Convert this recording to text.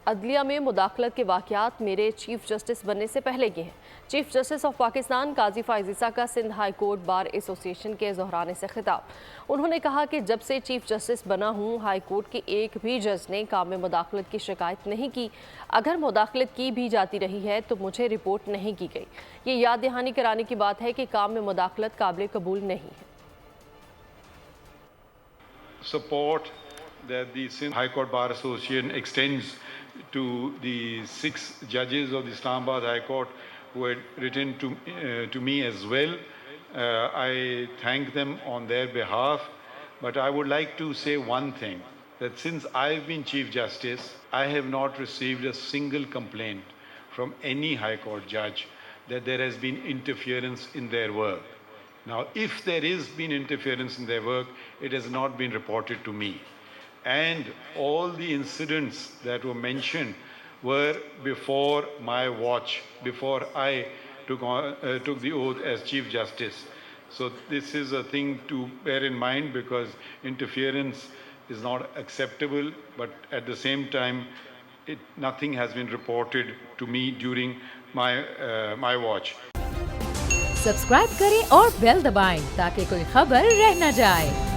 अदलिया में मुदाखलत के वाक़यात मेरे चीफ जस्टिस बनने से पहले के हैं। Chief justice of Pakistan Qazi Faez Isa का Sindh high court bar association के ज़ोहराने से खिताब। उन्होंने कहा कि जब से चीफ जस्टिस बना हूँ हाई कोर्ट के एक भी जज ने काम में मुदाखलत की शिकायत नहीं की। अगर मुदाखलत की भी जाती रही है तो मुझे रिपोर्ट नहीं की गई। ये याद दहानी कराने की बात है कि काम में मुदाखलत काबिल कबूल नहीं है। Support that the Sindh High Court Bar Association extends to the 6 judges of the Islamabad High Court who had written to me as well. I thank them on their behalf, but I would like to say one thing, that since I've been Chief Justice, I have not received a single complaint from any High Court judge that there has been interference in their work. Now, if there is been interference in their work, it has not been reported to me. And all the incidents that were mentioned were before my watch, before I took the oath as Chief Justice. So this is a thing to bear in mind, because interference is not acceptable, but at the same time, nothing has been reported to me during my watch. Subscribe करें और bell दबाएं ताकि कोई खबर रह न जाए।